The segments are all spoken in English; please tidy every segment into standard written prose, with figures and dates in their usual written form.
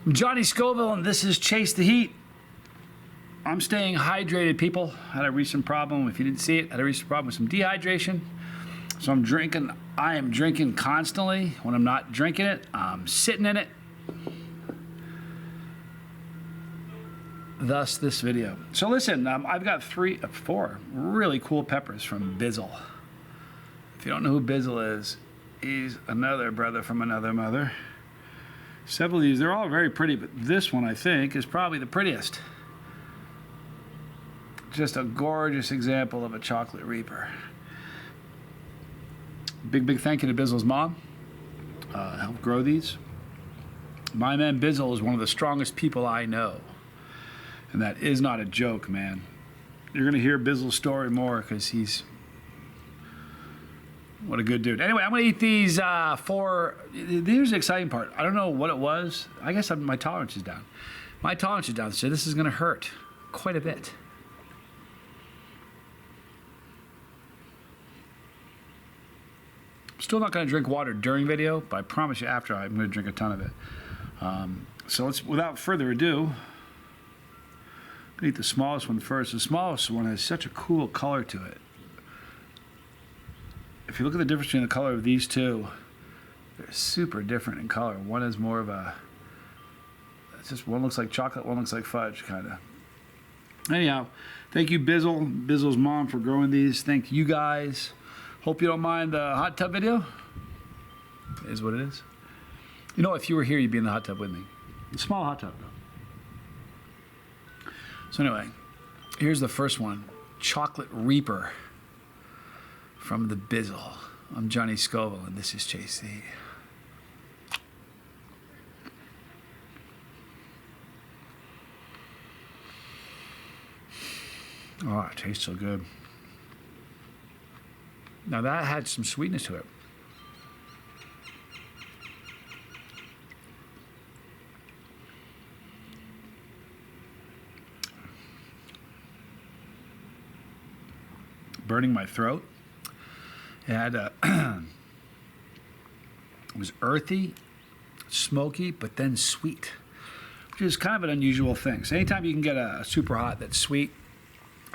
I'm Johnny Scoville, and this is Chase the Heat. I'm staying hydrated, people. Had a recent problem, if you didn't see it, had a recent problem with some dehydration. So I'm drinking, I am drinking constantly. When I'm not drinking it, I'm sitting in it. Thus, this video. So listen, I've got four really cool peppers from Bizzle. If you don't know who Bizzle is, he's another brother from another mother. Several of these, they're all very pretty, but this one, I think, is probably the prettiest. Just a gorgeous example of a chocolate reaper. Big thank you to Bizzle's mom. Helped grow these. My man Bizzle is one of the strongest people I know. And that is not a joke, man. You're going to hear Bizzle's story more because he's... what a good dude. Anyway, I'm going to eat these four. Here's the exciting part. I don't know what it was. I guess my tolerance is down. My tolerance is down, so this is going to hurt quite a bit. Still not going to drink water during video, but I promise you after I'm going to drink a ton of it. So let's, without further ado, I'm going to eat the smallest one first. The smallest one has such a cool color to it. If you look at the difference between the color of these two, they're super different in color. One is more of a, it's just one looks like chocolate, one looks like fudge, kind of. Anyhow, thank you Bizzle's mom for growing these. Thank you guys. Hope you don't mind the hot tub video. It is what it is. You know, if you were here, you'd be in the hot tub with me. A small hot tub, though. So anyway, here's the first one. Chocolate Reaper from the Bizzle. I'm Johnny Scoville, and this is Chase the Heat. Oh, it tastes so good. Now that had some sweetness to it. Burning my throat. It had a it was earthy, smoky, but then sweet, which is kind of an unusual thing. So anytime you can get a super hot that's sweet,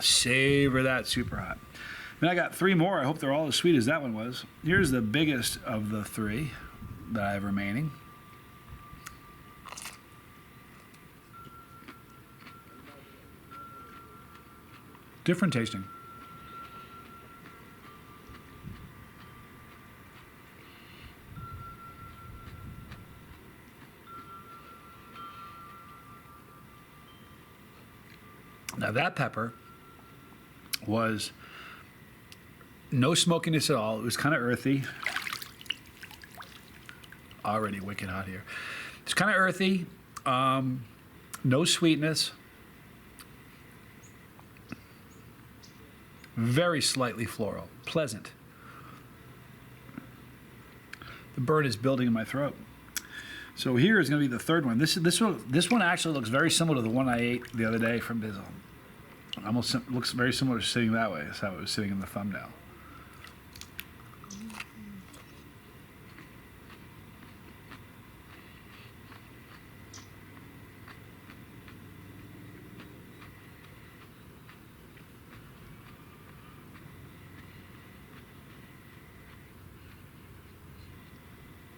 savor that super hot. And I got three more. I hope they're all as sweet as that one was. Here's the biggest of the three that I have remaining. Different tasting. Now that pepper was no smokiness at all. It was kind of earthy. Already wicked hot here. It's kind of earthy, no sweetness. Very slightly floral, pleasant. The burn is building in my throat. So here is going to be the third one. This one actually looks very similar to the one I ate the other day from Bizzle. Almost looks very similar to sitting that way. That's how it was sitting in the thumbnail.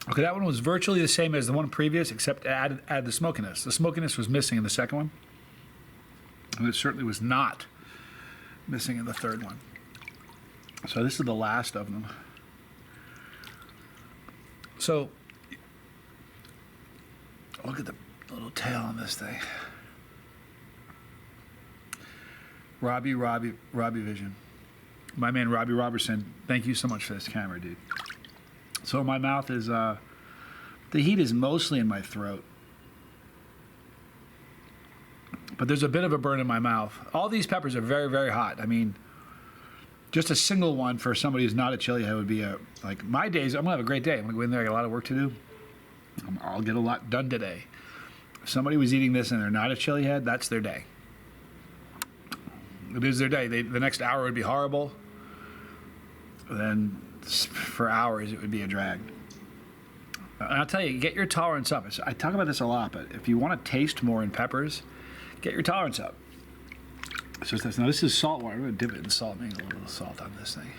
Okay, that one was virtually the same as the one previous, except add the smokiness. The smokiness was missing in the second one. And it certainly was not missing in the third one. So this is the last of them. So look at the little tail on this thing. Robbie Vision. My man Robbie Robertson, thank you so much for this camera, dude. So my mouth is, the heat is mostly in my throat. But there's a bit of a burn in my mouth. All these peppers are very, very hot. I mean, just a single one for somebody who's not a chili head would be like my days, I'm gonna have a great day. I'm gonna go in there, I got a lot of work to do. I'll get a lot done today. If somebody was eating this and they're not a chili head, that's their day. It is their day. The next hour would be horrible. Then for hours it would be a drag. And I'll tell you, get your tolerance up. I talk about this a lot, but if you want to taste more in peppers, get your tolerance up. So now this is salt water. I'm going to dip it in salt, make a little salt on this thing.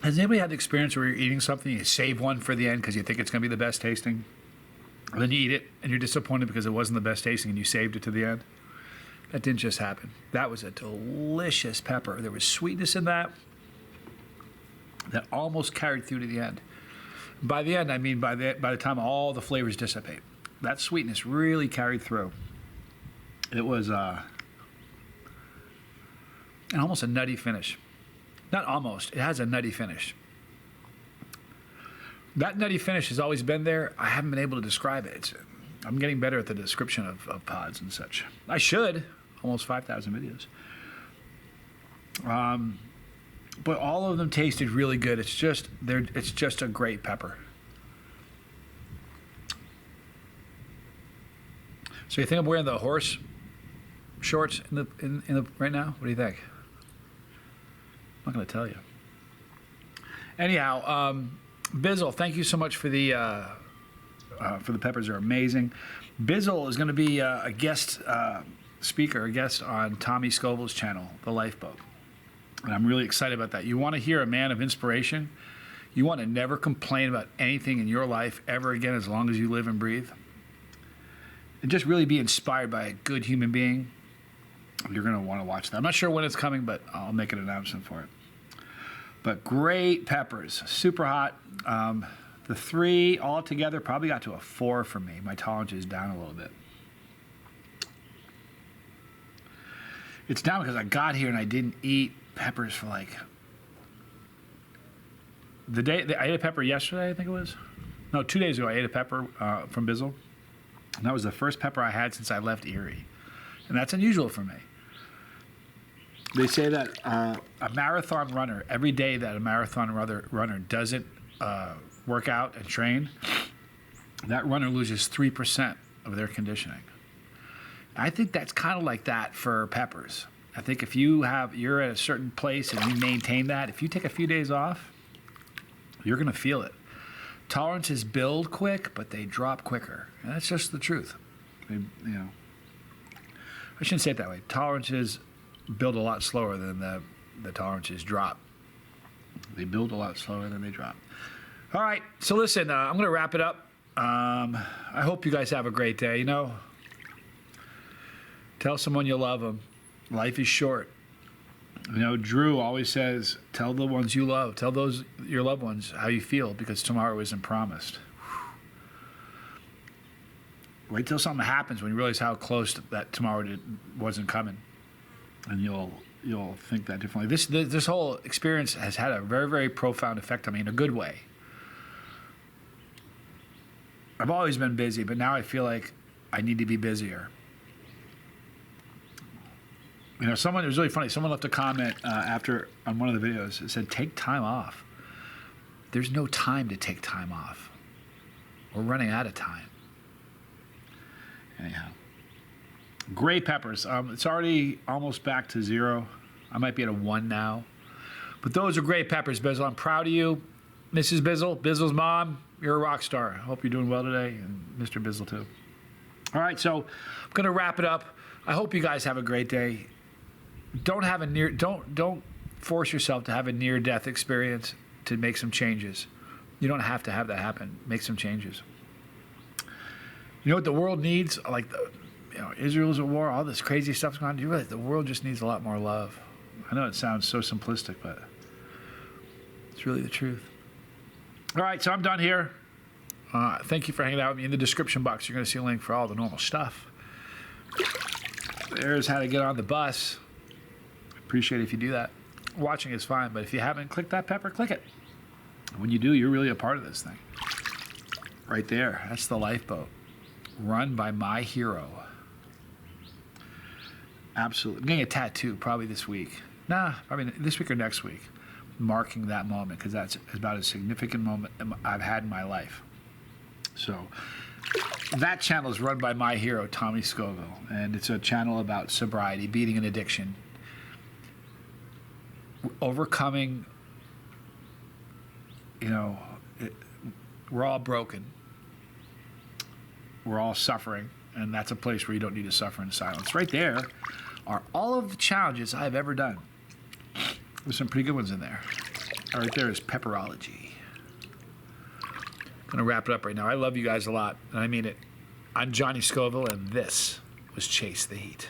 Has anybody had the experience where you're eating something, you save one for the end because you think it's going to be the best tasting, and then you eat it and you're disappointed because it wasn't the best tasting and you saved it to the end? That didn't just happen. That was a delicious pepper. There was sweetness in that almost carried through to the end. By the end, I mean by the time all the flavors dissipate. That sweetness really carried through. It was and almost a nutty finish. Not almost. It has a nutty finish. That nutty finish has always been there. I haven't been able to describe it. I'm getting better at the description of pods and such. I should. Almost 5,000 videos. But all of them tasted really good. It's just a great pepper. So you think I'm wearing the horse shorts in the right now? What do you think? I'm not going to tell you. Anyhow, Bizzle, thank you so much for the peppers. They're amazing. Bizzle is going to be a guest speaker, a guest on Tommy Scoville's channel, The Lifeboat. And I'm really excited about that. You want to hear a man of inspiration? You want to never complain about anything in your life ever again as long as you live and breathe? And just really be inspired by a good human being? You're going to want to watch that. I'm not sure when it's coming, but I'll make an announcement for it. But great peppers, super hot. The 3 all together probably got to a 4 for me. My tolerance is down a little bit. It's down because I got here and I didn't eat peppers for like I ate a pepper yesterday, I think it was. No, 2 days ago I ate a pepper from Bizzle. And that was the first pepper I had since I left Erie. And that's unusual for me. They say that a marathon runner, every day that a marathon runner doesn't work out and train, that runner loses 3% of their conditioning. I think that's kind of like that for peppers. I think if you're at a certain place and you maintain that, if you take a few days off, you're going to feel it. Tolerances build quick, but they drop quicker. And that's just the truth. I shouldn't say it that way. Tolerances build a lot slower than the tolerances drop. They build a lot slower than they drop. All right, so listen, I'm going to wrap it up. I hope you guys have a great day. Tell someone you love them. Life is short. Drew always says, tell the ones you love, tell your loved ones how you feel, because tomorrow isn't promised. Wait till something happens when you realize how close that tomorrow wasn't coming, and you'll think that differently. This whole experience has had a very, very profound effect on me in a good way. I've always been busy, but now I feel like I need to be busier. It was really funny. Someone left a comment on one of the videos. It said, take time off. There's no time to take time off. We're running out of time. Anyhow, great peppers. It's already almost back to 0. I might be at a 1 now. But those are great peppers, Bizzle. I'm proud of you. Mrs. Bizzle, Bizzle's mom, you're a rock star. I hope you're doing well today, and Mr. Bizzle too. All right, so I'm going to wrap it up. I hope you guys have a great day. Don't force yourself to have a near-death experience to make some changes. You don't have to have that happen. Make some changes. You know what the world needs? Like Israel's at war, all this crazy stuff's going on. Do you realize the world just needs a lot more love? I know it sounds so simplistic, but it's really the truth. All right, so I'm done here. Thank you for hanging out with me. In the description box, you're going to see a link for all the normal stuff. There's how to get on the bus. Appreciate it if you do that. Watching is fine, but if you haven't clicked that pepper, click it. When you do, you're really a part of this thing. Right there, that's the lifeboat. Run by my hero. Absolutely. I'm getting a tattoo probably this week. Nah, probably this week or next week. marking that moment, because that's about a significant moment I've had in my life. So that channel is run by my hero, Tommy Scoville, and it's a channel about sobriety, beating an addiction, overcoming, we're all broken. We're all suffering, and that's a place where you don't need to suffer in silence. Right there are all of the challenges I've ever done. There's some pretty good ones in there. Right there is pepperology. I'm going to wrap it up right now. I love you guys a lot, and I mean it. I'm Johnny Scoville, and this was Chase the Heat.